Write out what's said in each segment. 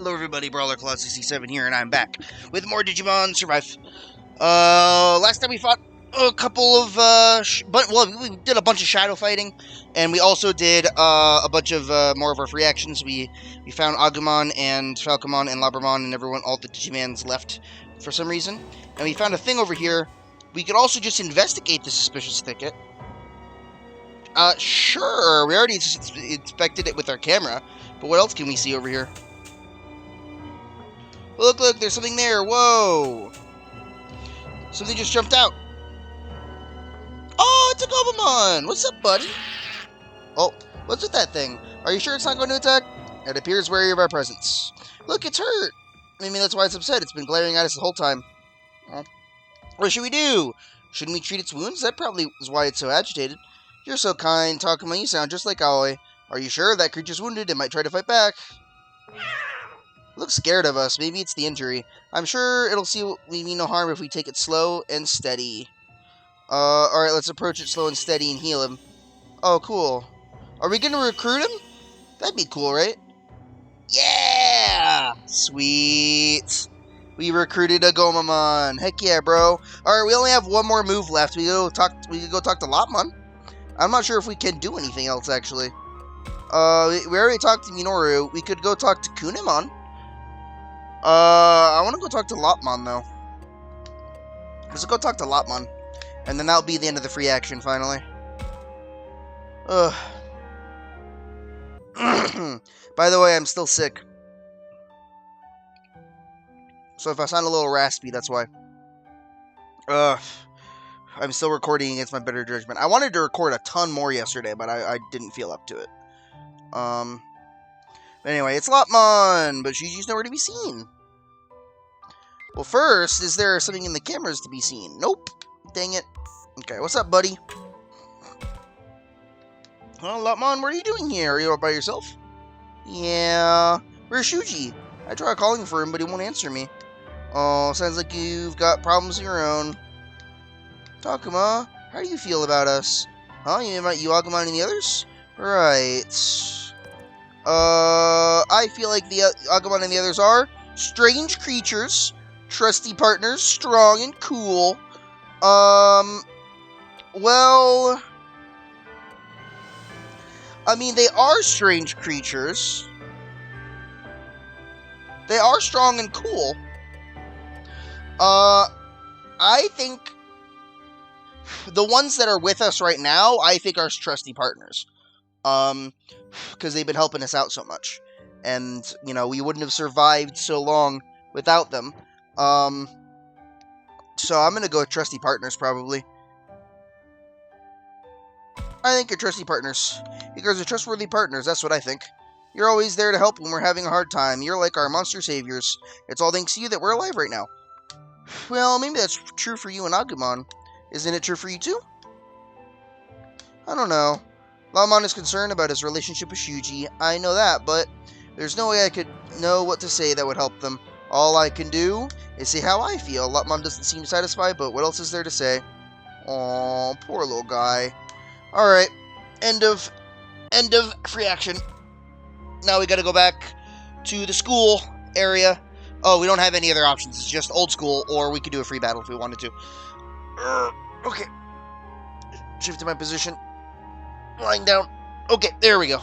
Hello everybody, Brawler Claw 67 here, and I'm back with more Digimon Survive. Last time we fought a couple of, we did a bunch of shadow fighting, and we also did, a bunch of, more of our free actions. We found Agumon and Falcomon and Labramon and everyone, all the Digimons left for some reason. And we found a thing over here. We could also just investigate the suspicious thicket. Sure, we already inspected it with our camera, but what else can we see over here? Look, there's something there. Whoa. Something just jumped out. Oh, it's a Agumon. What's up, buddy? Oh, what's with that thing? Are you sure it's not going to attack? It appears wary of our presence. Look, it's hurt. Maybe that's why it's upset. It's been glaring at us the whole time. Well, what should we do? Shouldn't we treat its wounds? That probably is why it's so agitated. You're so kind, Takuma. You sound just like Aoi. Are you sure that creature's wounded? It might try to fight back. Looks scared of us. Maybe it's the injury. I'm sure it'll see we mean no harm if we take it slow and steady. Alright, let's approach it slow and steady and heal him. Oh, cool. Are we gonna recruit him? That'd be cool, right? Yeah! Sweet. We recruited a Agumon. Heck yeah, bro. Alright, we only have one more move left. We could go talk to Lopmon. I'm not sure if we can do anything else, actually. We already talked to Minoru. We could go talk to Kunemon. I want to go talk to Lopmon, though. Let's go talk to Lopmon. And then that'll be the end of the free action, finally. Ugh. By the way, I'm still sick. So if I sound a little raspy, that's why. I'm still recording against my better judgment. I wanted to record a ton more yesterday, but I didn't feel up to it. Anyway, it's Lopmon, but Shuji's nowhere to be seen. Well, first, is there something in the cameras to be seen? Nope. Dang it. Okay, what's up, buddy? Well, Lopmon, what are you doing here? Are you all by yourself? Yeah. Where's Shuji? I tried calling for him, but he won't answer me. Oh, sounds like you've got problems of your own. Takuma, how do you feel about us? Huh? You mean about you, Agumon, and the others? Right. I feel like the Agumon and the others are strange creatures, trusty partners, strong and cool. Well, I mean, they are strange creatures. They are strong and cool. I think the ones that are with us right now, I think are trusty partners. Because they've been helping us out so much. And, you know, we wouldn't have survived so long without them. So I'm gonna go with trusty partners, probably. I think you're trusty partners. You guys are trustworthy partners, that's what I think. You're always there to help when we're having a hard time. You're like our monster saviors. It's all thanks to you that we're alive right now. Well, maybe that's true for you and Agumon. Isn't it true for you too? I don't know. Lopmon is concerned about his relationship with Shuji. I know that, but there's no way I could know what to say that would help them. All I can do is say how I feel. Lopmon doesn't seem satisfied, but what else is there to say? Aw, poor little guy. Alright, end of free action. Now we gotta go back to the school area. Oh, we don't have any other options. It's just old school, or we could do a free battle if we wanted to. Okay. Shift to my position. Lying down. Okay, there we go.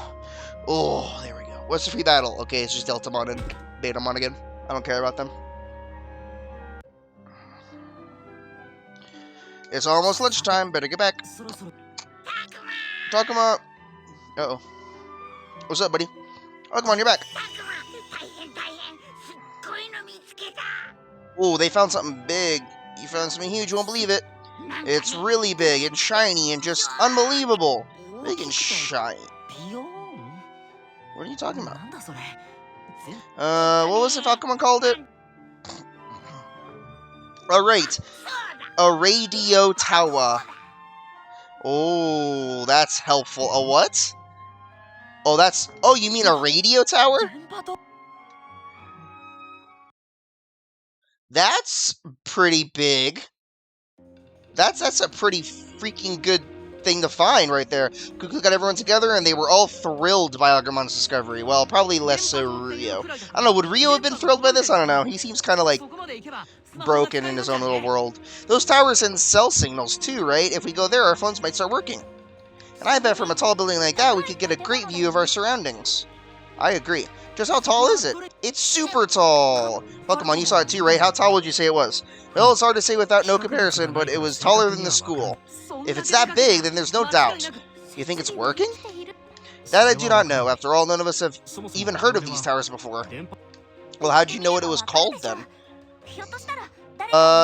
Oh, there we go. What's the free battle? Okay, it's just Deltamon and Betamon again. I don't care about them. It's almost lunchtime. Better get back. Takuma. Uh-oh. What's up, buddy? Oh, come on, you're back. Oh, they found something big. You found something huge. You won't believe it. It's really big and shiny and just unbelievable. Big and shiny. What are you talking about? What was it Falcomon called it? Alright. A ray-dee-oh towaah. Oh, that's helpful. A what? Oh, that's... Oh, you mean a radio tower? That's pretty big. That's a pretty freaking good thing to find right there. Cuckoo got everyone together, and they were all thrilled by Agumon's discovery. Well, probably less so Rio. I don't know, would Rio have been thrilled by this? I don't know. He seems kind of like broken in his own little world. Those towers send cell signals too, right? If we go there, our phones might start working. And I bet from a tall building like that, we could get a great view of our surroundings. I agree. Just how tall is it? It's super tall! Well, come on, you saw it too, right? How tall would you say it was? Well, it's hard to say without no comparison, but it was taller than the school. If it's that big, then there's no doubt. You think it's working? That I do not know. After all, none of us have even heard of these towers before. Well, how'd you know what it was called then?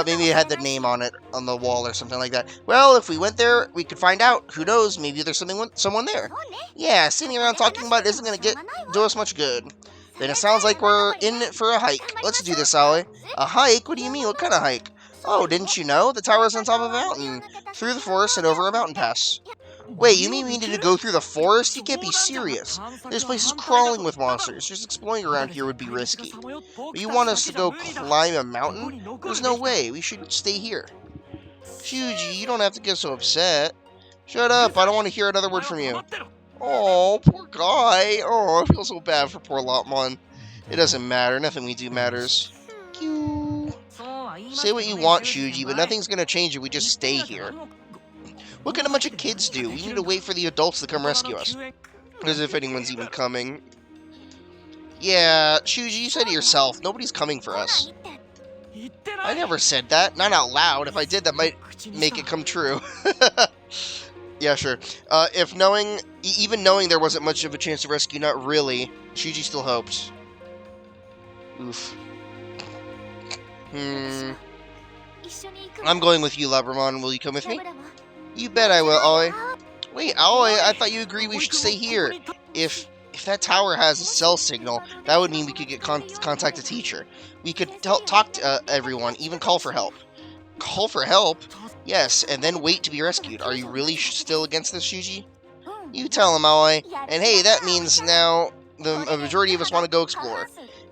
Maybe it had the name on it, on the wall or something like that. Well, if we went there, we could find out. Who knows? Maybe there's someone there. Yeah, sitting around talking about it isn't going to do us much good. Then it sounds like we're in it for a hike. Let's do this, Aoi. A hike? What do you mean? What kind of hike? Oh, didn't you know? The tower's on top of a mountain. Through the forest and over a mountain pass. Wait, you mean we need to go through the forest? You can't be serious. This place is crawling with monsters. Just exploring around here would be risky. But you want us to go climb a mountain? There's no way. We should stay here. Shuji, you don't have to get so upset. Shut up. I don't want to hear another word from you. Oh, poor guy. Oh, I feel so bad for poor Lopmon. It doesn't matter. Nothing we do matters. Say what you want, Shuji, but nothing's going to change if we just stay here. What can a bunch of kids do? We need to wait for the adults to come rescue us. As if anyone's even coming. Yeah, Shuji, you said it yourself. Nobody's coming for us. I never said that. Not out loud. If I did, that might make it come true. Yeah, sure. Even knowing there wasn't much of a chance to rescue, not really, Shuji still hoped. Oof. I'm going with you, Labramon. Will you come with me? You bet I will, Aoi. Wait, Aoi, I thought you agreed we should stay here. If that tower has a cell signal, that would mean we could contact a teacher. We could talk to everyone, even call for help. Call for help? Yes, and then wait to be rescued. Are you really still against this, Shuji? You tell him, Aoi. And hey, that means now the majority of us want to go explore.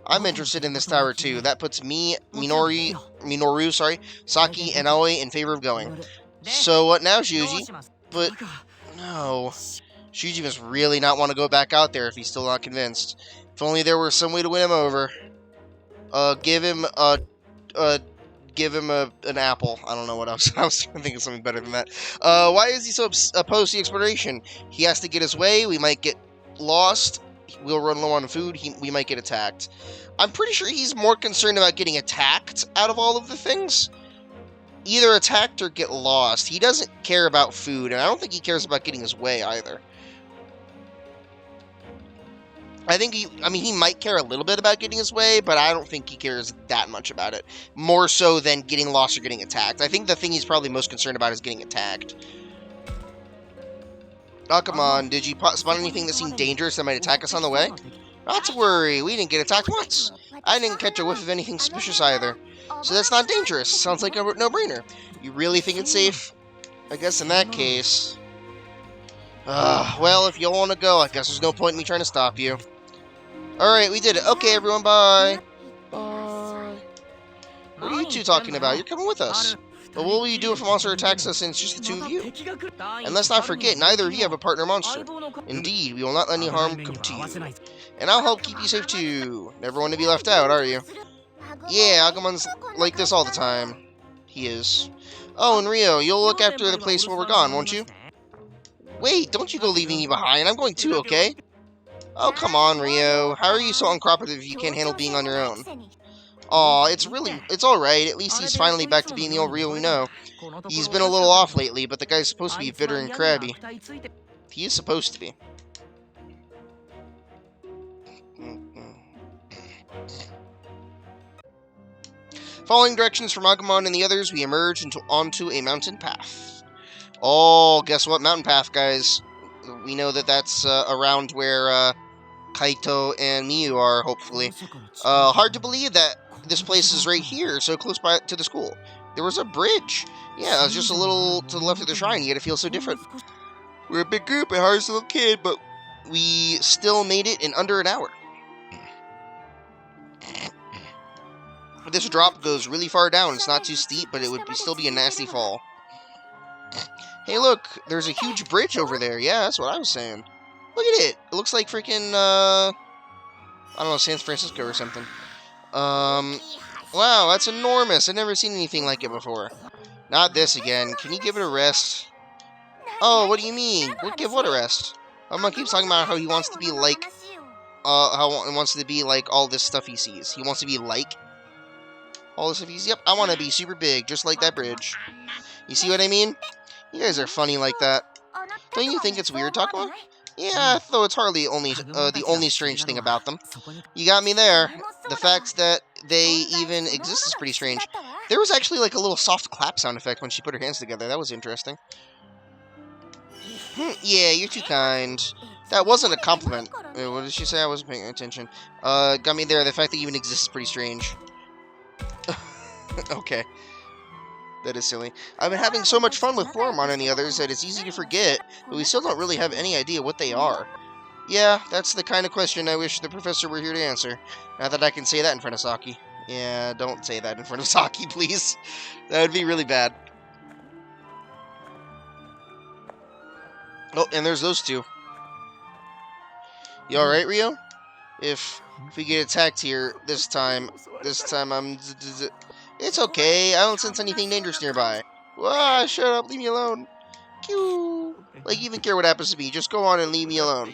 I'm interested in this tower too. That puts me, Minoru, Saki, and Aoi in favor of going. So what now, Shuji? But no. Shuji must really not want to go back out there if he's still not convinced. If only there were some way to win him over. Give him an apple. I don't know what else. I was thinking of something better than that. Why is he so opposed to the exploration? He has to get his way. We might get lost. We'll run low on food. We might get attacked. I'm pretty sure he's more concerned about getting attacked out of all of the things. Either attacked or get lost. He doesn't care about food, and I don't think he cares about getting his way either. I think he might care a little bit about getting his way, but I don't think he cares that much about it. More so than getting lost or getting attacked. I think the thing he's probably most concerned about is getting attacked. Oh, come on. Did you spot anything that seemed dangerous that might attack us on the way? Not to worry. We didn't get attacked once. I didn't catch a whiff of anything suspicious either. So that's not dangerous. Sounds like a no-brainer. You really think it's safe? I guess in that case... well, if you want to go, I guess there's no point in me trying to stop you. Alright, we did it. Okay, everyone, bye. Bye. What are you two talking about? You're coming with us. But what will you do if a monster attacks us and it's just the two of you? And let's not forget, neither of you have a partner monster. Indeed, we will not let any harm come to you. And I'll help keep you safe too. Never want to be left out, are you? Yeah, Agumon's like this all the time. He is. Oh, and Rio, you'll look after the place while we're gone, won't you? Wait, don't you go leaving me behind. I'm going too, okay? Oh, come on, Rio. How are you so uncooperative if you can't handle being on your own? Aw, it's alright. At least he's finally back to being the old Rio we know. He's been a little off lately, but the guy's supposed to be bitter and crabby. He is supposed to be. Following directions from Agumon and the others, we emerge onto a mountain path. Oh, guess what mountain path, guys? We know that that's around where Kaito and Miu are, hopefully. Hard to believe that this place is right here, so close by to the school. There was a bridge. Yeah, it was just a little to the left of the shrine, yet it feels so different. We're a big group and Haru's a little kid, but we still made it in under an hour. This drop goes really far down. It's not too steep, but it would still be a nasty fall. Hey, look, there's a huge bridge over there. Yeah, that's what I was saying. Look at it. It looks like freaking, I don't know, San Francisco or something. Wow, that's enormous. I've never seen anything like it before. Not this again. Can you give it a rest? Oh, what do you mean? What, give what a rest? Agumon keeps talking about how he wants to be like, how he wants to be like all this stuff he sees. He wants to be like all this stuff he sees. Yep, I want to be super big, just like that bridge. You see what I mean? You guys are funny like that. Don't you think it's weird, Takuma? Yeah, though it's hardly the only strange thing about them. You got me there. The fact that they even exist is pretty strange. There was actually like a little soft clap sound effect when she put her hands together. That was interesting. Yeah, you're too kind. That wasn't a compliment. What did she say? I wasn't paying attention. Got me there. The fact that you even exist is pretty strange. Okay. That is silly. I've been having so much fun with Floromon and the others that it's easy to forget, but we still don't really have any idea what they are. Yeah, that's the kind of question I wish the professor were here to answer. Not that I can say that in front of Saki. Yeah, don't say that in front of Saki, please. That would be really bad. Oh, and there's those two. You alright, Rio? If we get attacked here this time I'm... It's okay, I don't sense anything dangerous nearby. Ah, shut up, leave me alone. Pew. Like, you even care what happens to me, just go on and leave me alone.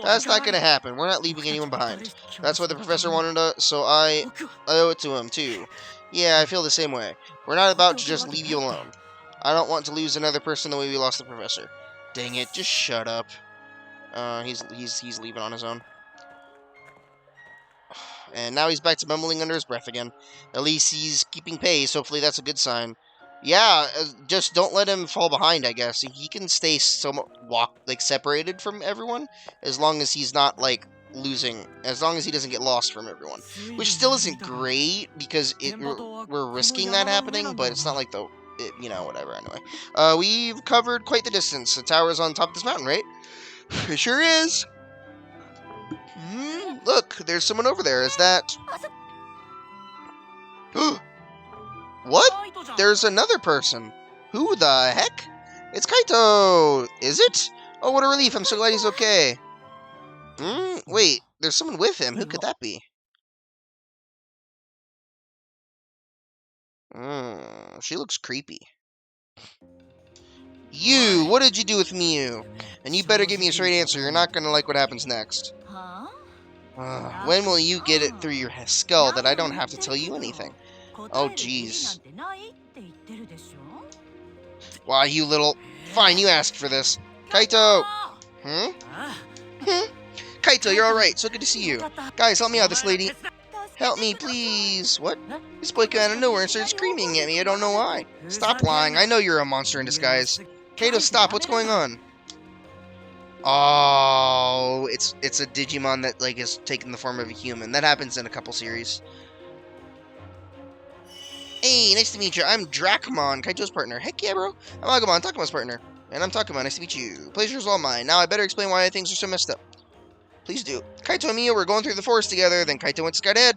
That's not gonna happen, we're not leaving anyone behind. That's what the professor wanted us, so I owe it to him, too. Yeah, I feel the same way. We're not about to just leave you alone. I don't want to lose another person the way we lost the professor. Dang it, just shut up. He's leaving on his own. And now he's back to mumbling under his breath again. At least he's keeping pace. Hopefully that's a good sign. Yeah, just don't let him fall behind, I guess. He can stay separated from everyone, as long as he's not, like, losing. As long as he doesn't get lost from everyone. Which still isn't great, because we're risking that happening, but it's not like you know, whatever, anyway. We've covered quite the distance. The tower's on top of this mountain, right? It sure is. Look, there's someone over there. Is that... What? There's another person. Who the heck? It's Kaito! Is it? Oh, what a relief. I'm so glad he's okay. Wait, there's someone with him. Who could that be? She looks creepy. You! What did you do with Miu? And you better give me a straight answer. You're not gonna like what happens next. When will you get it through your skull that I don't have to tell you anything? Oh, jeez. Why, you little... Fine, you asked for this. Kaito! Kaito, you're alright. So good to see you. Guys, help me out, this lady. Help me, please. What? This boy came out of nowhere and started screaming at me. I don't know why. Stop lying. I know you're a monster in disguise. Kaito, stop. What's going on? Oh, it's a Digimon that, like, is taking the form of a human. That happens in a couple series. Hey, nice to meet you. I'm Dracmon, Kaito's partner. Heck yeah, bro. I'm Agumon, Takuma's partner. And I'm Takuma. Nice to meet you. Pleasure's all mine. Now I better explain why things are so messed up. Please do. Kaito and Miu were going through the forest together, then Kaito went skydead.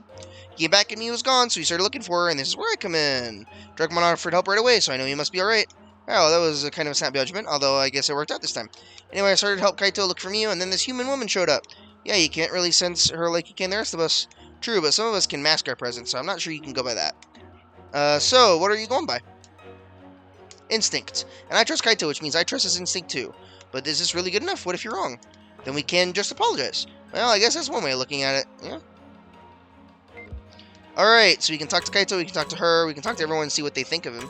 He came back and Miu was gone, so he started looking for her, and this is where I come in. Dracmon offered help right away, so I know he must be alright. Oh, that was a kind of a snap judgment, although I guess it worked out this time. Anyway, I started to help Kaito look for Miu, and then this human woman showed up. Yeah, you can't really sense her like you can the rest of us. True, but some of us can mask our presence, so I'm not sure you can go by that. So, what are you going by? Instinct. And I trust Kaito, which means I trust his instinct too. But is this really good enough? What if you're wrong? Then we can just apologize. Well, I guess that's one way of looking at it, yeah? Alright, so we can talk to Kaito, we can talk to her, we can talk to everyone and see what they think of him.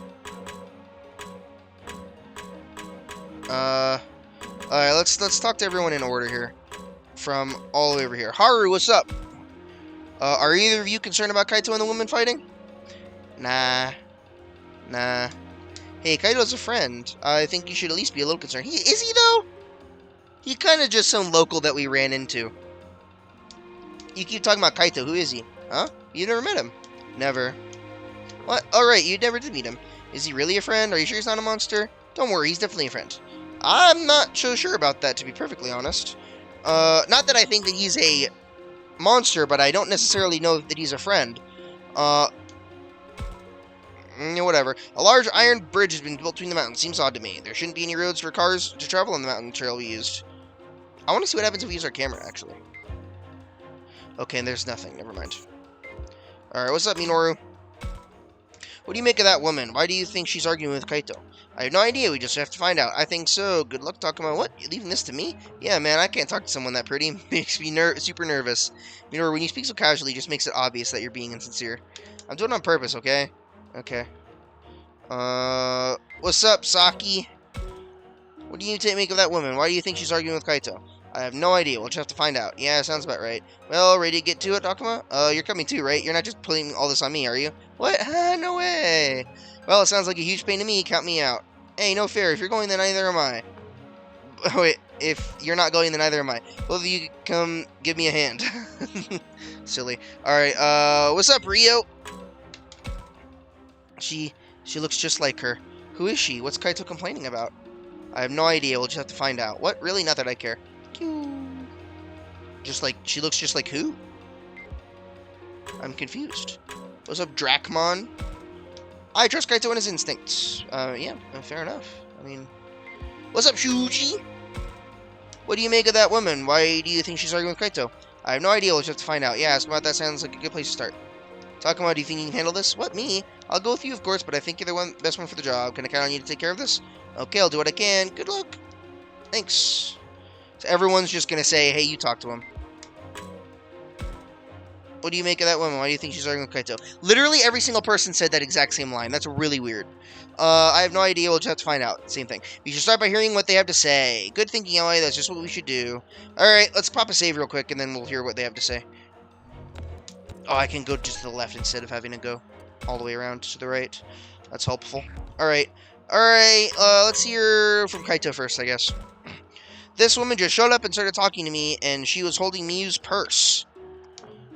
Alright, let's talk to everyone in order here. From all the way over here. Haru, what's up? Are either of you concerned about Kaito and the woman fighting? Nah. Hey, Kaito's a friend. I think you should at least be a little concerned. Is he, though? He kind of just some local that we ran into. You keep talking about Kaito. Who is he? Huh? You never met him? Never. What? Alright, you never did meet him. Is he really a friend? Are you sure he's not a monster? Don't worry, he's definitely a friend. I'm not so sure about that, to be perfectly honest. Not that I think that he's a monster, but I don't necessarily know that he's a friend. Whatever. A large iron bridge has been built between the mountains. Seems odd to me. There shouldn't be any roads for cars to travel on the mountain trail we used. I want to see what happens if we use our camera, actually. Okay, and there's nothing. Never mind. Alright, what's up, Minoru? What do you make of that woman? Why do you think she's arguing with Kaito? I have no idea. We just have to find out. I think so. Good luck talking about what? You're leaving this to me? Yeah, man, I can't talk to someone that pretty. Makes me super nervous. Minoru, when you speak so casually, it just makes it obvious that you're being insincere. I'm doing it on purpose, okay? Okay. What's up, Saki? What do you make of that woman? Why do you think she's arguing with Kaito? I have no idea. We'll just have to find out. Yeah, sounds about right. Well, ready to get to it, Akuma? You're coming too, right? You're not just putting all this on me, are you? What? No way. Well, it sounds like a huge pain to me. Count me out. Hey, no fair. If you're going, then neither am I. Wait, if you're not going, then neither am I. Both of you come give me a hand. Silly. Alright, what's up, Rio? She looks just like her. Who is she? What's Kaito complaining about? I have no idea. We'll just have to find out. What? Really? Not that I care. Just like, she looks just like who? I'm confused. What's up, Dracmon? I trust Kaito and his instincts. Yeah, fair enough. I mean, what's up, Shuji? What do you make of that woman? Why do you think she's arguing with Kaito? I have no idea. We'll just have to find out. Yeah, ask about that. Sounds like a good place to start. Takuma, do you think you can handle this? What, me? I'll go with you, of course, but I think you're the best one for the job. Can I count on you to take care of this? Okay, I'll do what I can. Good luck. Thanks. So everyone's just gonna say, hey, you talk to him. What do you make of that woman? Why do you think she's arguing with Kaito? Literally every single person said that exact same line. That's really weird. I have no idea. We'll just have to find out. Same thing. We should start by hearing what they have to say. Good thinking, Ellie. That's just what we should do. Alright, let's pop a save real quick, and then we'll hear what they have to say. Oh, I can go just to the left instead of having to go all the way around to the right. That's helpful. Alright. Alright, let's hear from Kaito first, I guess. This woman just showed up and started talking to me, and she was holding Miu's purse.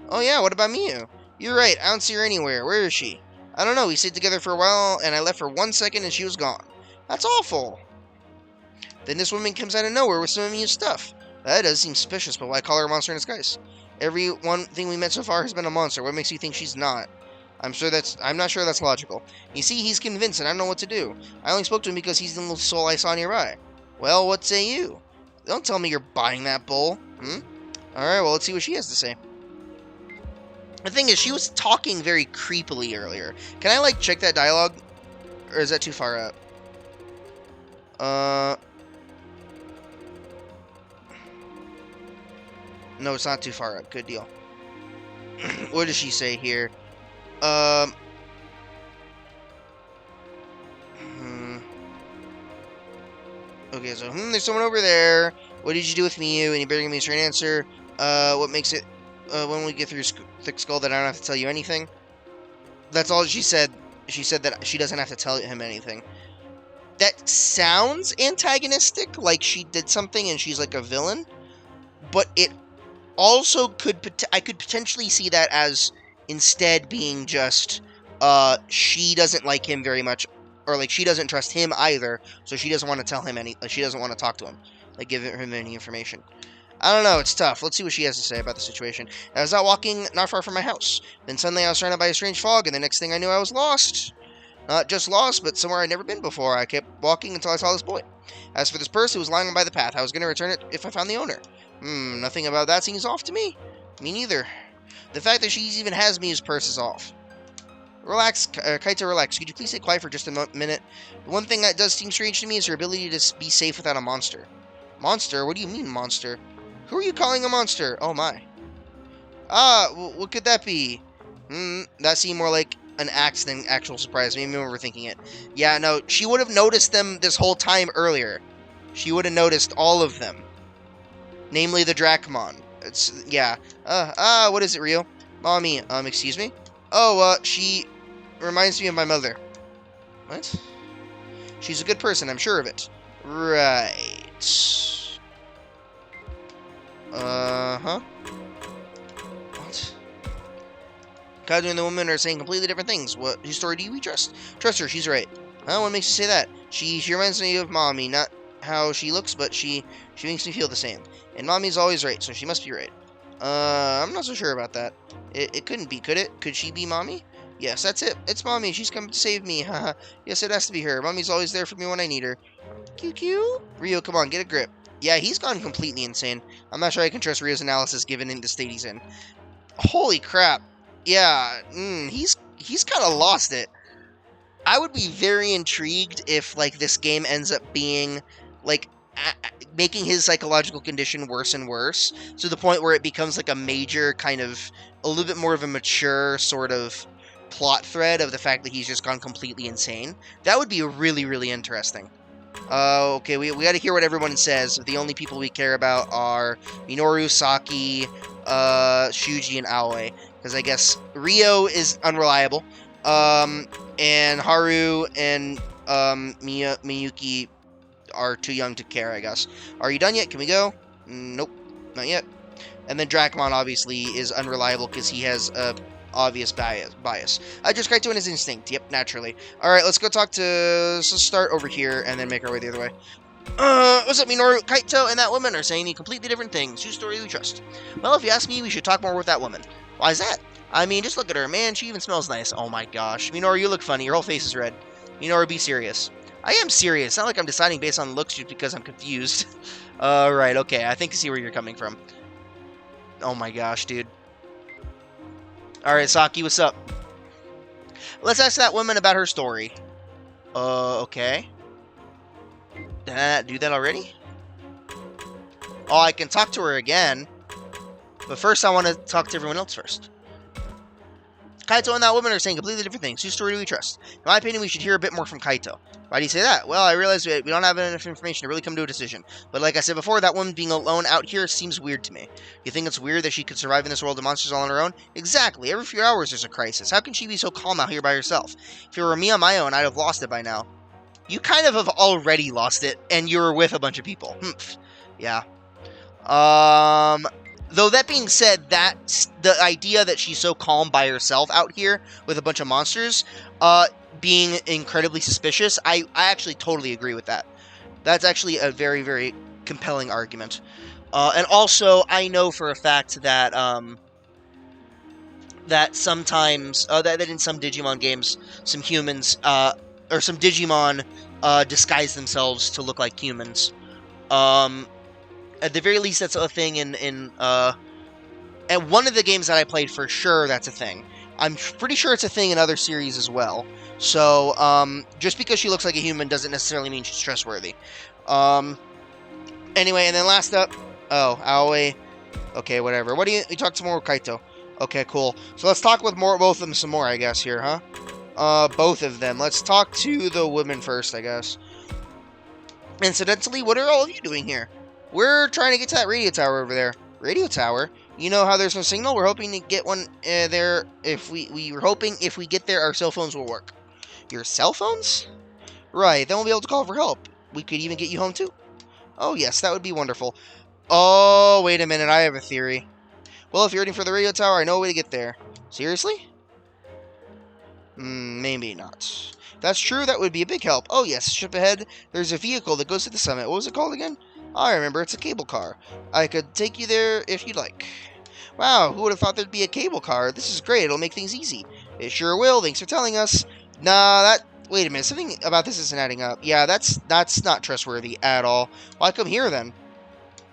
Oh yeah, what about Miu? You're right, I don't see her anywhere. Where is she? I don't know, we stayed together for a while, and I left for 1 second and she was gone. That's awful. Then this woman comes out of nowhere with some of Miu's stuff. That does seem suspicious, but why call her a monster in disguise? Every one thing we met so far has been a monster. What makes you think she's not? I'm not sure that's logical. You see, he's convinced and I don't know what to do. I only spoke to him because he's the little soul I saw nearby. Well, what say you? Don't tell me you're buying that bowl. Alright, well, let's see what she has to say. The thing is, she was talking very creepily earlier. Can I, like, check that dialogue? Or is that too far out? No, it's not too far out. Good deal. What does she say here? Okay, so, there's someone over there. What did you do with Miu? And you better give me a straight answer. What makes it... when we get through Thick Skull, that I don't have to tell you anything. That's all she said. She said that she doesn't have to tell him anything. That sounds antagonistic, like she did something and she's like a villain. But it also I could potentially see that as instead being just, she doesn't like him very much. Or like she doesn't trust him either, so she doesn't want to tell him she doesn't want to talk to him. Like give him any information. I don't know, it's tough. Let's see what she has to say about the situation. I was out walking not far from my house. Then suddenly I was surrounded by a strange fog, and the next thing I knew I was lost. Not just lost, but somewhere I'd never been before. I kept walking until I saw this boy. As for this purse, it was lying by the path. I was going to return it if I found the owner. Nothing about that seems off to me. Me neither. The fact that she even has Miu's purse is off. Relax, Kaito, relax. Could you please stay quiet for just a minute? The one thing that does seem strange to me is her ability to be safe without a monster. Monster? What do you mean, monster? Who are you calling a monster? Oh my. What could that be? That seemed more like an axe than actual surprise. Maybe I'm overthinking it. Yeah, no, she would have noticed them this whole time earlier. She would have noticed all of them. Namely the Dracmon. Yeah. What is it, Rio? Mommy, excuse me? Oh, she reminds me of my mother. What? She's a good person, I'm sure of it. Right. What? Kaito and the woman are saying completely different things. Whose story do we trust? Trust her, she's right. What makes you say that? She reminds me of Mommy, not how she looks, but she makes me feel the same. And Mommy's always right, so she must be right. I'm not so sure about that. It couldn't be, could it? Could she be Mommy? Yes, that's it. It's Mommy. She's come to save me. Haha. Yes, it has to be her. Mommy's always there for me when I need her. QQ. Rio, come on, get a grip. Yeah, he's gone completely insane. I'm not sure I can trust Rio's analysis given in the state he's in. Holy crap. Yeah, he's kind of lost it. I would be very intrigued if, like, this game ends up being, like, making his psychological condition worse and worse, to the point where it becomes, like, a major kind of, a little bit more of a mature sort of plot thread of the fact that he's just gone completely insane. That would be really, really interesting. Okay, we gotta hear what everyone says. The only people we care about are Minoru, Saki, Shuji, and Aoi. Because I guess Rio is unreliable. And Haru and Miyuki are too young to care, I guess. Are you done yet? Can we go? Nope, not yet. And then Dracmon obviously is unreliable because he has a obvious bias. Just Kaito and his instinct. Yep, naturally. Alright, let's go talk to... Let's start over here and then make our way the other way. What's up, Minoru? Kaito and that woman are saying completely different things. Whose story we trust? Well, if you ask me, we should talk more with that woman. Why is that? I mean, just look at her, man. She even smells nice. Oh my gosh. Minoru, you look funny. Your whole face is red. Minoru, be serious. I am serious. It's not like I'm deciding based on looks just because I'm confused. Right, okay. I think I see where you're coming from. Oh my gosh, dude. Alright, Saki, what's up? Let's ask that woman about her story. Okay. Did I not do that already? Oh, I can talk to her again. But first, I want to talk to everyone else first. Kaito and that woman are saying completely different things. Whose story do we trust? In my opinion, we should hear a bit more from Kaito. Why do you say that? Well, I realize we don't have enough information to really come to a decision. But like I said before, that woman being alone out here seems weird to me. You think it's weird that she could survive in this world of monsters all on her own? Exactly. Every few hours there's a crisis. How can she be so calm out here by herself? If it were me on my own, I'd have lost it by now. You kind of have already lost it, and you were with a bunch of people. Yeah. Though that being said, that's the idea that she's so calm by herself out here with a bunch of monsters, being incredibly suspicious, I actually totally agree with that. That's actually a very, very compelling argument. And also, I know for a fact that, that sometimes, that in some Digimon games, some humans, or some Digimon, disguise themselves to look like humans. At the very least, that's a thing in at one of the games that I played, for sure, that's a thing. I'm pretty sure it's a thing in other series as well. So, just because she looks like a human doesn't necessarily mean she's trustworthy. Anyway, and then last up... Oh, Aoi. Okay, whatever. What do you talk some more with Kaito? Okay, cool. So let's talk with both of them some more, I guess, here, huh? Both of them. Let's talk to the women first, I guess. Incidentally, what are all of you doing here? We're trying to get to that radio tower over there. Radio tower? You know how there's no signal? We're hoping to get one there. If we were hoping if we get there, our cell phones will work. Your cell phones? Right, then we'll be able to call for help. We could even get you home too. Oh yes, that would be wonderful. Oh, wait a minute, I have a theory. Well, if you're heading for the radio tower, I know a way to get there. Seriously? Maybe not. If that's true, that would be a big help. Oh yes, ship ahead. There's a vehicle that goes to the summit. What was it called again? I remember, it's a cable car. I could take you there if you'd like. Wow, who would have thought there'd be a cable car? This is great, it'll make things easy. It sure will, thanks for telling us. Nah, wait a minute, something about this isn't adding up. Yeah, that's not trustworthy at all. Why come here, then?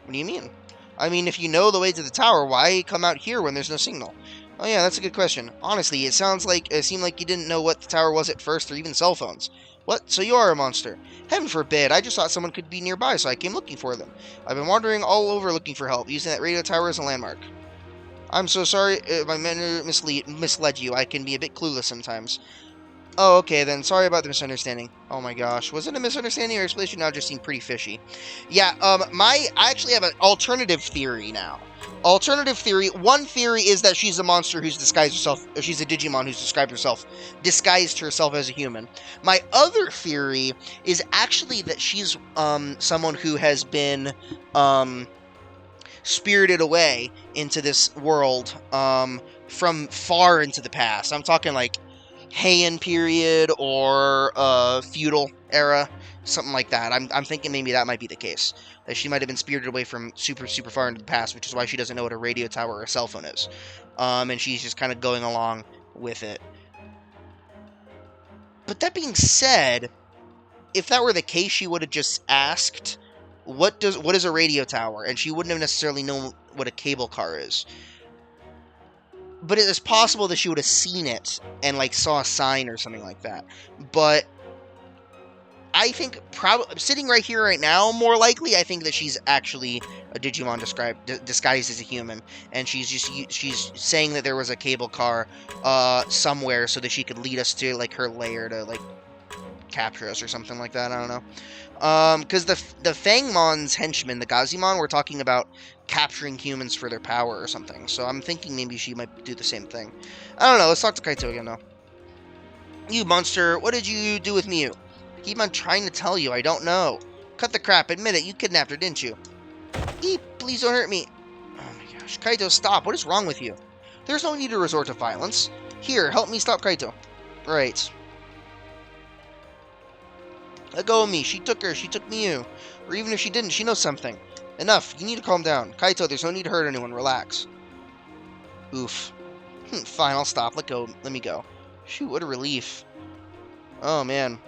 What do you mean? I mean, if you know the way to the tower, why come out here when there's no signal? Oh yeah, that's a good question. Honestly, it seemed like you didn't know what the tower was at first, or even cell phones. What? So you are a monster? Heaven forbid, I just thought someone could be nearby, so I came looking for them. I've been wandering all over looking for help, using that radio tower as a landmark. I'm so sorry if my manner misled you. I can be a bit clueless sometimes. Oh, okay then. Sorry about the misunderstanding. Oh my gosh. Was it a misunderstanding or explanation now just seemed pretty fishy? Yeah, I actually have an alternative theory now. Alternative theory. One theory is that she's a monster who's disguised herself, or she's a Digimon who's disguised herself as a human. My other theory is actually that she's, someone who has been, spirited away into this world, from far into the past. I'm talking like Heian period or feudal era, something like that. I'm thinking maybe that might be the case. That she might have been spirited away from super far into the past, which is why she doesn't know what a radio tower or a cell phone is. And she's just kind of going along with it. But that being said, if that were the case, she would have just asked, what is a radio tower? And she wouldn't have necessarily known what a cable car is. But it is possible that she would have seen it and, like, saw a sign or something like that. But I think, sitting right here, right now, more likely, I think that she's actually a Digimon disguised as a human. And she's saying that there was a cable car somewhere so that she could lead us to, like, her lair to, like, capture us or something like that. I don't know. Because the Fangmon's henchmen, the Gazimon, were talking about capturing humans for their power or something. So I'm thinking maybe she might do the same thing. I don't know. Let's talk to Kaito again, though. You monster, what did you do with Miu? I keep on trying to tell you, I don't know. Cut the crap, admit it, you kidnapped her, didn't you? Eep, please don't hurt me. Oh my gosh, Kaito, stop, what is wrong with you? There's no need to resort to violence. Here, help me stop Kaito. Right. Let go of me, she took Miu. Or even if she didn't, she knows something. Enough, you need to calm down. Kaito, there's no need to hurt anyone, relax. Oof. Fine, I'll stop, let me go. Shoot, what a relief. Oh man.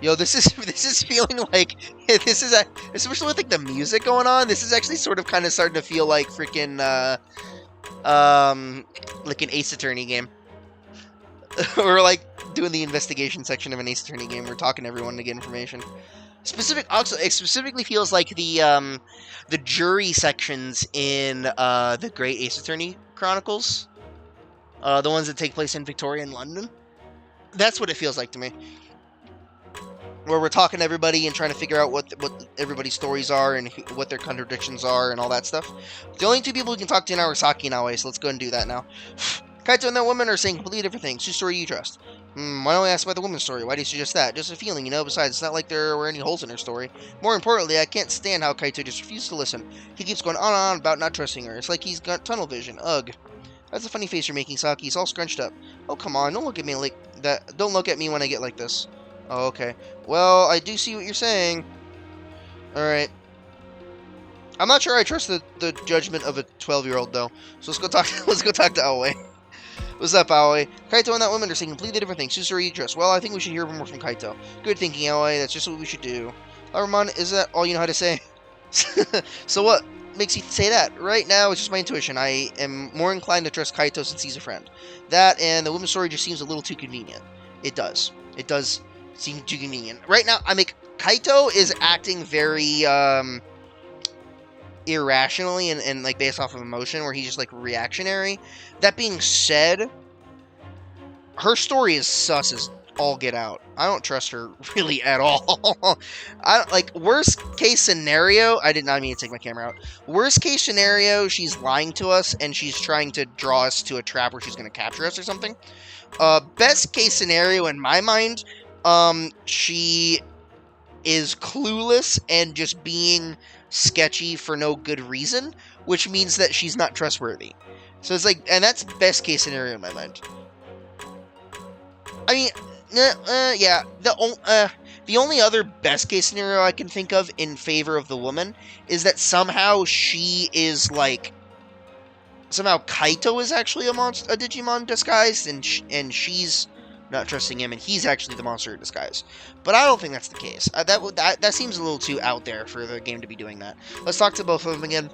Yo, this is feeling like especially with like the music going on, this is actually sort of kind of starting to feel like freaking like an Ace Attorney game. We're like doing the investigation section of an Ace Attorney game. We're talking to everyone to get information. It specifically feels like the jury sections in the Great Ace Attorney Chronicles. The ones that take place in Victoria and London. That's what it feels like to me. Where we're talking to everybody and trying to figure out what everybody's stories are and what their contradictions are and all that stuff. The only two people we can talk to now are Saki and Aoi, so let's go and do that now. Kaito and that woman are saying completely different things. Whose story you trust? Why don't we ask about the woman's story? Why do you suggest that? Just a feeling, you know? Besides, it's not like there were any holes in her story. More importantly, I can't stand how Kaito just refuses to listen. He keeps going on and on about not trusting her. It's like he's got tunnel vision. Ugh. That's a funny face you're making, Saki. It's all scrunched up. Oh, come on. Don't look at me like that. Don't look at me when I get like this. Oh, okay. Well, I do see what you're saying. Alright. I'm not sure I trust the judgment of a 12-year-old, though. So let's go talk to Aoi. What's up, Aoi? Kaito and that woman are saying completely different things. Whose story you trust? Well, I think we should hear more from Kaito. Good thinking, Aoi. That's just what we should do. Ramon, is that all you know how to say? So what makes you say that? Right now, it's just my intuition. I am more inclined to trust Kaito since he's a friend. That and the woman's story just seems a little too convenient. It does. It does seem too convenient. Right now, Kaito is acting very, irrationally and like based off of emotion, where he's just like reactionary. That being said, her story is sus as all get out. I don't trust her really at all. Worst case scenario, I did not mean to take my camera out. Worst case scenario, she's lying to us and she's trying to draw us to a trap where she's going to capture us or something. Best case scenario in my mind, she is clueless and just being sketchy for no good reason, which means that she's not trustworthy. So it's like, and that's best case scenario in my mind. I mean, yeah, the only other best case scenario I can think of in favor of the woman is that somehow she is like, somehow Kaito is actually a Digimon disguised, and she's not trusting him, and he's actually the monster in disguise. But I don't think that's the case. That seems a little too out there for the game to be doing that. Let's talk to both of them again.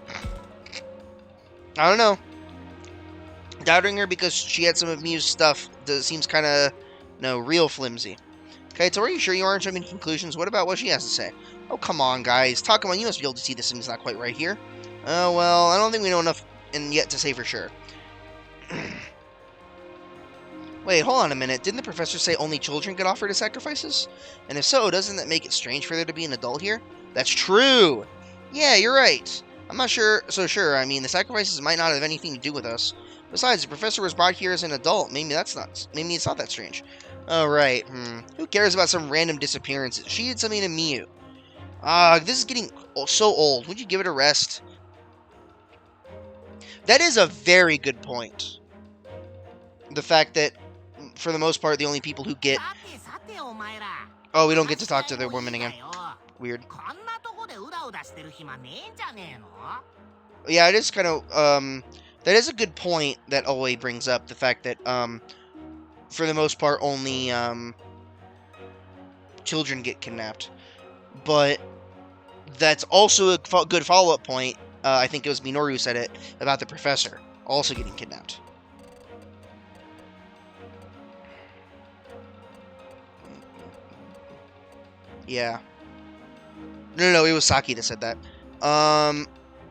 I don't know. Doubting her because she had some of Miu's stuff seems kind of, real flimsy. Kaito, are you sure you aren't jumping to conclusions? What about what she has to say? Oh, come on, guys. Takamon, you must be able to see this thing's not quite right here. Oh, well, I don't think we know enough yet to say for sure. Wait, hold on a minute. Didn't the professor say only children get offered as sacrifices? And if so, doesn't that make it strange for there to be an adult here? That's true! Yeah, you're right. I'm not sure. I mean, the sacrifices might not have anything to do with us. Besides, the professor was brought here as an adult. Maybe it's not that strange. Alright, Who cares about some random disappearances? She did something to Miu. This is getting so old. Would you give it a rest? That is a very good point. The fact that, for the most part, the only people who get... Oh, we don't get to talk to the woman again. Weird. Yeah, it is kind of, that is a good point that Aoi brings up, the fact that, for the most part, only children get kidnapped. But that's also a good follow-up point. I think it was Minoru who said it, about the professor also getting kidnapped. Yeah. No, it was Saki that said that.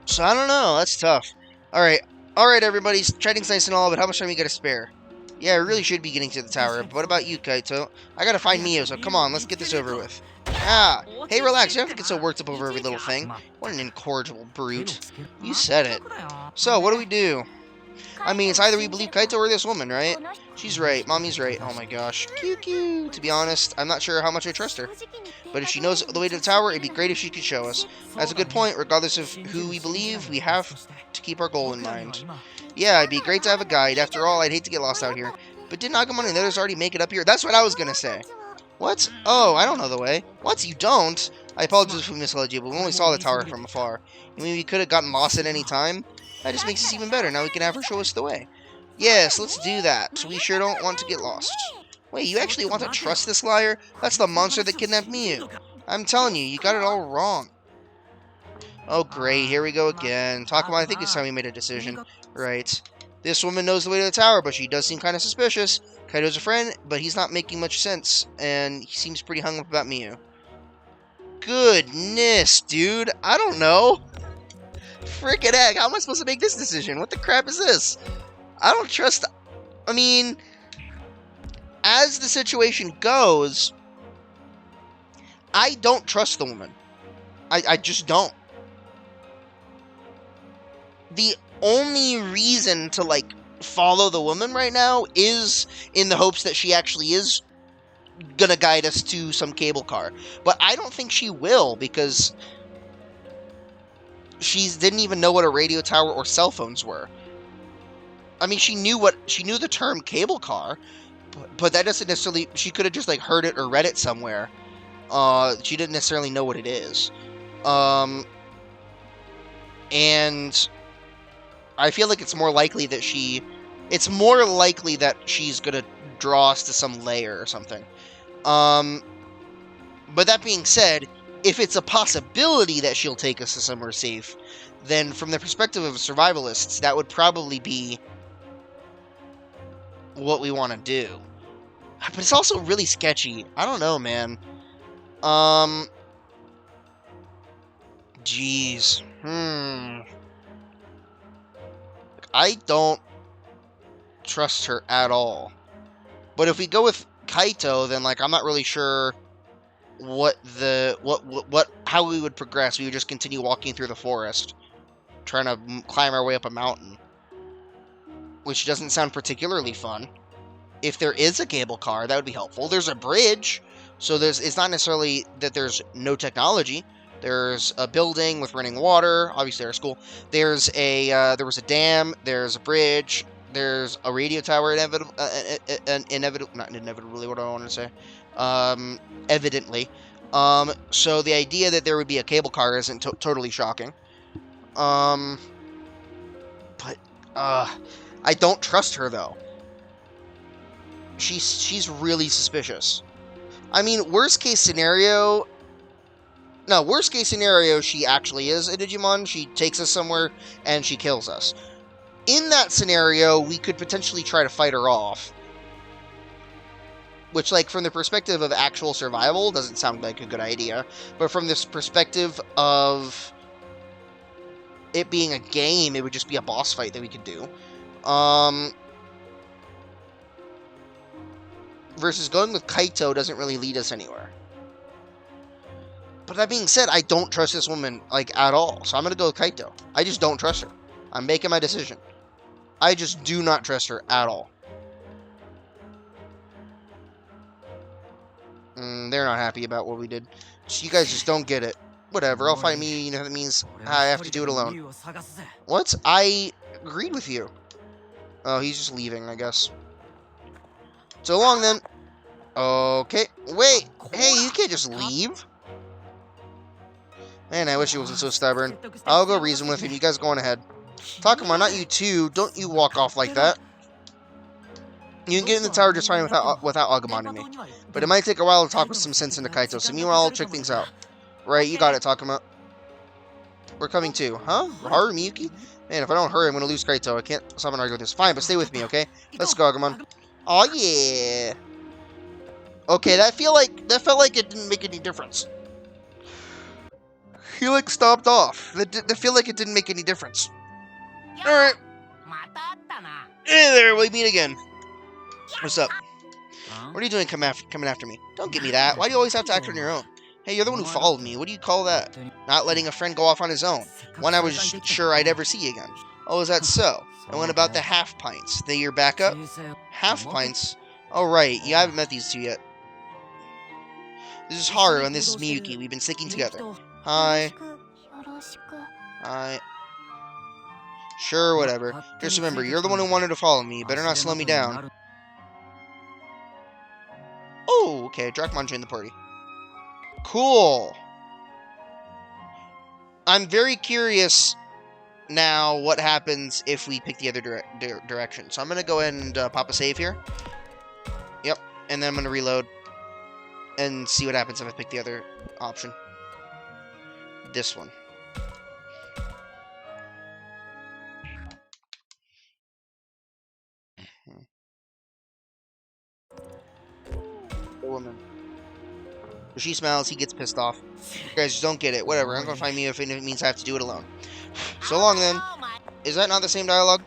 So I don't know. That's tough. Alright, everybody. Trading's nice and all, but how much time you got to spare? Yeah, we really should be getting to the tower. But what about you, Kaito? I gotta find Miu, so come on, let's get this over with. Ah! Hey, relax. You don't have to get so worked up over every little thing. What an incorrigible brute. You said it. So, what do we do? I mean, it's either we believe Kaito or this woman, right? She's right. Mommy's right. Oh my gosh. Cute. To be honest, I'm not sure how much I trust her. But if she knows the way to the tower, it'd be great if she could show us. That's a good point. Regardless of who we believe, we have to keep our goal in mind. Yeah, it'd be great to have a guide. After all, I'd hate to get lost out here. But didn't Agumon and the others already make it up here? That's what I was gonna say. What? Oh, I don't know the way. What? You don't? I apologize if we misled you, but we only saw the tower from afar. You mean we could have gotten lost at any time? That just makes this even better. Now we can have her show us the way. Yes, let's do that. We sure don't want to get lost. Wait, you actually want to trust this liar? That's the monster that kidnapped Miu. I'm telling you, you got it all wrong. Oh, great. Here we go again. Agumon, I think it's time we made a decision. Right. This woman knows the way to the tower, but she does seem kind of suspicious. Kaito's a friend, but he's not making much sense, and he seems pretty hung up about Miu. Goodness, dude. I don't know. Frickin' heck, how am I supposed to make this decision? What the crap is this? I don't trust... I mean, as the situation goes, I don't trust the woman. I just don't. The only reason to, like, follow the woman right now is in the hopes that she actually is gonna guide us to some cable car. But I don't think she will, because she didn't even know what a radio tower or cell phones were. I mean, she knew the term cable car, but that doesn't necessarily... She could have just, like, heard it or read it somewhere. She didn't necessarily know what it is. And I feel like it's more likely that she's gonna draw us to some layer or something. But that being said, if it's a possibility that she'll take us to somewhere safe, then from the perspective of survivalists, that would probably be what we want to do. But it's also really sketchy. I don't know, man. Jeez. I don't trust her at all. But if we go with Kaito, then, like, I'm not really sure how we would progress. We would just continue walking through the forest, trying to climb our way up a mountain, which doesn't sound particularly fun. If there is a cable car, that would be helpful. There's a bridge, so it's not necessarily that there's no technology. There's a building with running water. Obviously, our school. There was a dam. There's a bridge. There's a radio tower. Inevitably, what do I want to say? Evidently. So the idea that there would be a cable car isn't totally shocking. But I don't trust her, though. She's really suspicious. I mean, worst case scenario, she actually is a Digimon. She takes us somewhere, and she kills us. In that scenario, we could potentially try to fight her off. Which, like, from the perspective of actual survival, doesn't sound like a good idea. But from this perspective of it being a game, it would just be a boss fight that we could do. Versus going with Kaito doesn't really lead us anywhere. But that being said, I don't trust this woman, like, at all. So I'm going to go with Kaito. I just don't trust her. I'm making my decision. I just do not trust her at all. They're not happy about what we did. You guys just don't get it. Whatever, I'll find me, you know, that means I have to do it alone. What? I agreed with you. Oh, he's just leaving, I guess. So long, then. Okay. Wait! Hey, you can't just leave. Man, I wish he wasn't so stubborn. I'll go reason with him. You guys go on ahead. Agumon, not you too. Don't you walk off like that. You can get in the tower just fine without Agumon and me. But it might take a while to talk with some sense into Kaito, so meanwhile, I'll check things out. Right, you got it, Takuma. We're coming too. Huh? Haru, Miyuki? Man, if I don't hurry, I'm gonna lose Kaito. I can't stop and argue with this. Fine, but stay with me, okay? Let's go, Agumon. Aw, yeah. Okay, that felt like it didn't make any difference. He, like, stopped off. That feel like it didn't make any difference. Alright. Hey there, we meet again. What's up? What are you doing coming after me? Don't give me that. Why do you always have to act on your own? Hey, you're the one who followed me. What do you call that? Not letting a friend go off on his own. One I was sure I'd ever see again. Oh, is that so? And what about the half pints? They your backup? Half pints? Oh, right. Yeah, I haven't met these two yet. This is Haru, and this is Miyuki. We've been sticking together. Hi. Hi. Sure, whatever. Just remember, you're the one who wanted to follow me. You better not slow me down. Oh, okay. Drachmon joined the party. Cool. I'm very curious now what happens if we pick the other direction. So I'm going to go ahead and pop a save here. Yep. And then I'm going to reload and see what happens if I pick the other option. This one. The woman. She smiles, he gets pissed off. You guys just don't get it. Whatever, I'm gonna find Miu if it means I have to do it alone. So long then. Is that not the same dialogue?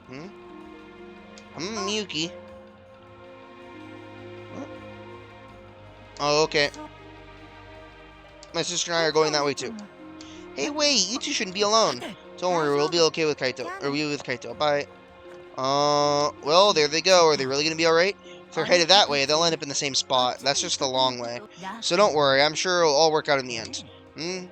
I'm Miyuki. Oh, okay. My sister and I are going that way too. Hey, wait, you two shouldn't be alone. Don't worry, we'll be okay with Kaito. Or we'll be with Kaito. Bye. Well, there they go. Are they really gonna be alright? If they're headed that way, they'll end up in the same spot. That's just the long way. So don't worry, I'm sure it'll all work out in the end.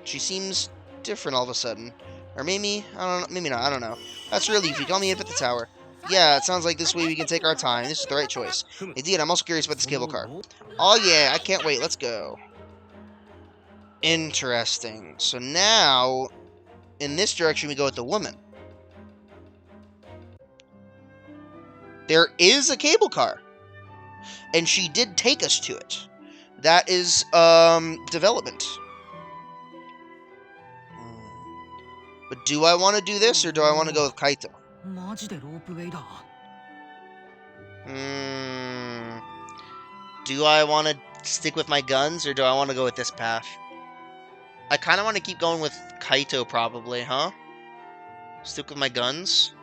She seems different all of a sudden. Or maybe, I don't know, maybe not, I don't know. That's your relief, you call me up at the tower. Yeah, it sounds like this way we can take our time. This is the right choice. Indeed, I'm also curious about this cable car. Oh yeah, I can't wait, let's go. Interesting. So now, in this direction we go with the woman. There is a cable car. And she did take us to it. That is, development. But do I want to do this, or do I want to go with Kaito? Do I want to stick with my guns, or do I want to go with this path? I kind of want to keep going with Kaito, probably, huh? Stick with my guns?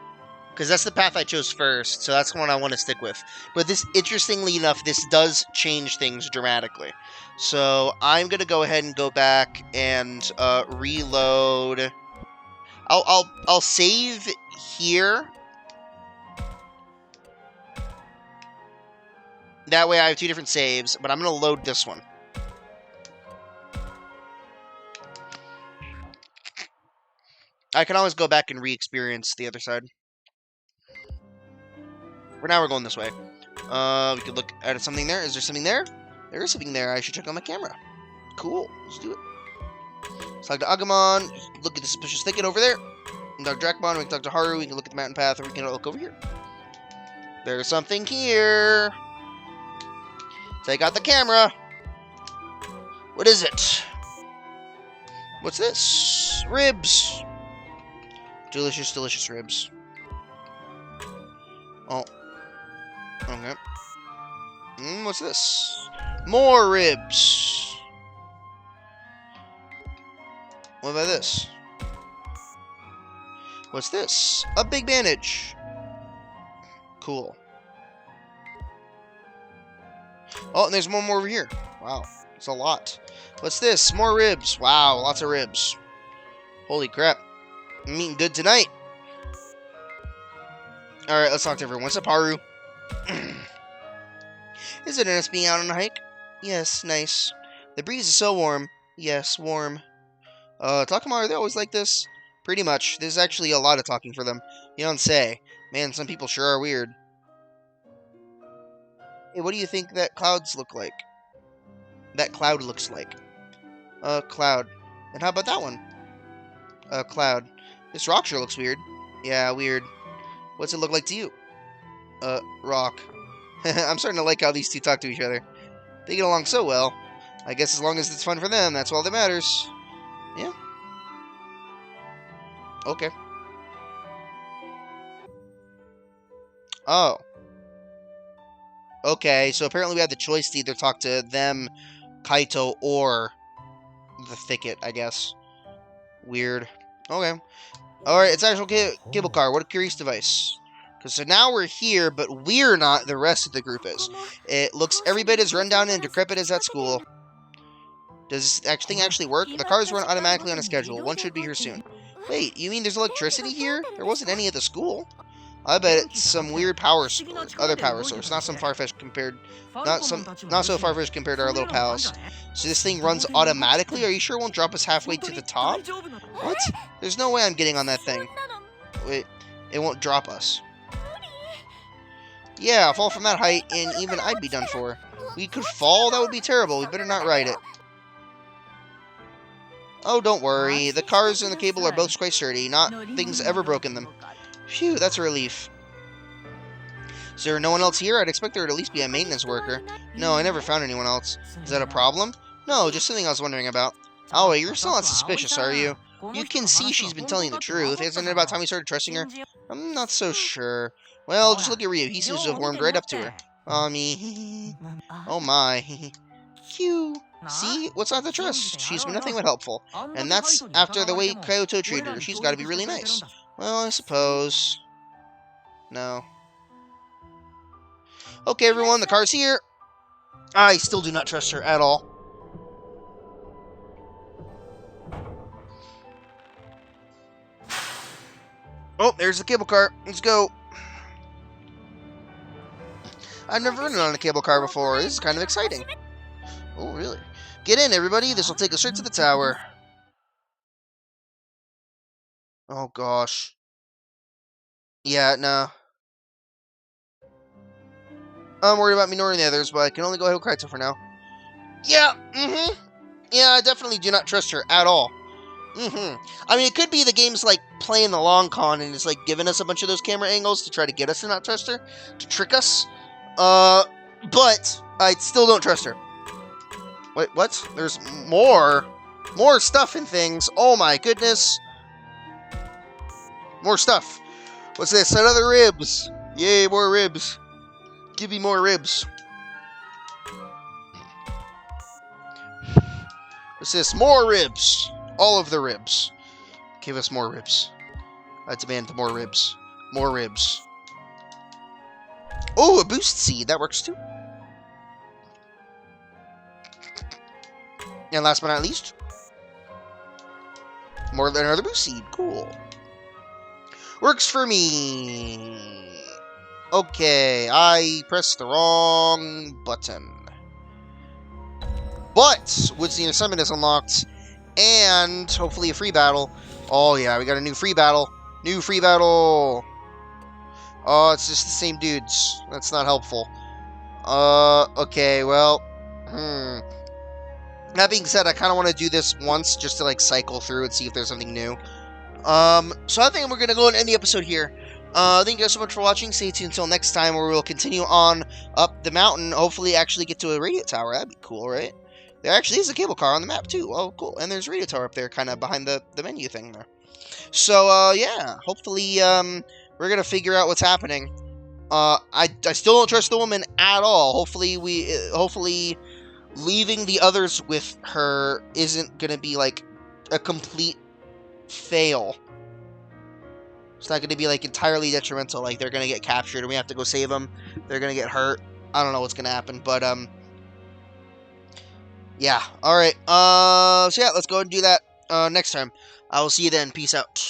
Because that's the path I chose first, so that's the one I want to stick with. But this, interestingly enough, this does change things dramatically. So I'm gonna go ahead and go back and reload. I'll save here. That way I have two different saves, but I'm gonna load this one. I can always go back and re-experience the other side. For now, we're going this way. We could look at something there. Is there something there? There is something there. I should check on my camera. Cool. Let's do it. Let's talk to Agumon. Look at the suspicious thicket over there. We can talk to Drachmon. We can talk to Haru. We can look at the mountain path, or we can look over here. There's something here. Take out the camera. What is it? What's this? Ribs. Delicious, delicious ribs. Oh. Okay. What's this? More ribs. What about this? What's this? A big bandage. Cool. Oh, and there's more over here. Wow, it's a lot. What's this? More ribs. Wow, lots of ribs. Holy crap. I'm eating good tonight. Alright, let's talk to everyone. What's up, Haru? Is it nice being out on a hike? Yes, nice. The breeze is so warm. Yes, warm. Takuma, are they always like this? Pretty much. There's actually a lot of talking for them. You don't say. Man, some people sure are weird. Hey, what do you think that clouds look like? That cloud looks like. Cloud. And how about that one? Cloud. This rock sure looks weird. Yeah, weird. What's it look like to you? Rock. I'm starting to like how these two talk to each other. They get along so well. I guess as long as it's fun for them, that's all that matters. Yeah. Okay. Oh. Okay, so apparently we have the choice to either talk to them, Kaito, or the thicket, I guess. Weird. Okay. Alright, it's actual cable car. What a curious device. Because so now we're here, but we're not. The rest of the group is. It looks every bit as rundown and decrepit as at school. Does this thing actually work? The cars run automatically on a schedule. One should be here soon. Wait, you mean there's electricity here? There wasn't any at the school. I bet it's some weird power source, other power source, not so far-fetched compared to our little pals. So this thing runs automatically? Are you sure it won't drop us halfway to the top? What? There's no way I'm getting on that thing. Wait, it won't drop us. Yeah, fall from that height, and even I'd be done for. We could fall? That would be terrible. We better not ride it. Oh, don't worry. The cars and the cable are both quite sturdy. Nothing's ever broken them. Phew, that's a relief. Is there no one else here? I'd expect there would at least be a maintenance worker. No, I never found anyone else. Is that a problem? No, just something I was wondering about. Oh, wait, you're still not suspicious, are you? You can see she's been telling the truth. Isn't it about time we started trusting her? I'm not so sure. Well, just look at Ryu. He seems to have warmed right up to her. Me. Oh my. Phew. See? What's not to trust? She's been nothing but helpful. And that's after the way Kaito treated her. She's got to be really nice. Well, I suppose. No. Okay, everyone, the car's here. I still do not trust her at all. Oh, there's the cable car. Let's go. I've never ridden on a cable car before. This is kind of exciting. Oh, really? Get in, everybody. This will take us straight to the tower. Oh, gosh. Yeah, no. I'm worried about Minoru and the others, but I can only go ahead with Kaito for now. Yeah, Yeah, I definitely do not trust her at all. I mean, it could be the game's, like, playing the long con and it's, like, giving us a bunch of those camera angles to try to get us to not trust her, to trick us. But I still don't trust her. Wait, what? There's more stuff and things. Oh my goodness. More stuff. What's this? Another ribs. Yay, more ribs. Give me more ribs. What's this? More ribs. All of the ribs. Give us more ribs. I demand more ribs. More ribs. Oh, a boost seed. That works too. And last but not least, more than another boost seed. Cool. Works for me. Okay, I pressed the wrong button. But Woodstein Summon is unlocked, and hopefully a free battle. Oh yeah, we got a new free battle. New free battle. Oh, it's just the same dudes. That's not helpful. Okay, well, That being said, I kind of want to do this once just to, like, cycle through and see if there's something new. So I think we're going to go and end the episode here. Thank you guys so much for watching. Stay tuned until next time where we'll continue on up the mountain. Hopefully actually get to a radio tower. That'd be cool, right? There actually is a cable car on the map, too. Oh, cool. And there's a radio tower up there, kind of behind the menu thing there. So, yeah. Hopefully, we're going to figure out what's happening. I still don't trust the woman at all. Hopefully, leaving the others with her isn't going to be, like, a complete fail. It's not going to be, like, entirely detrimental. Like, they're going to get captured and we have to go save them. They're going to get hurt. I don't know what's going to happen, but, yeah. Alright, so yeah, let's go and do that, next time. I will see you then. Peace out.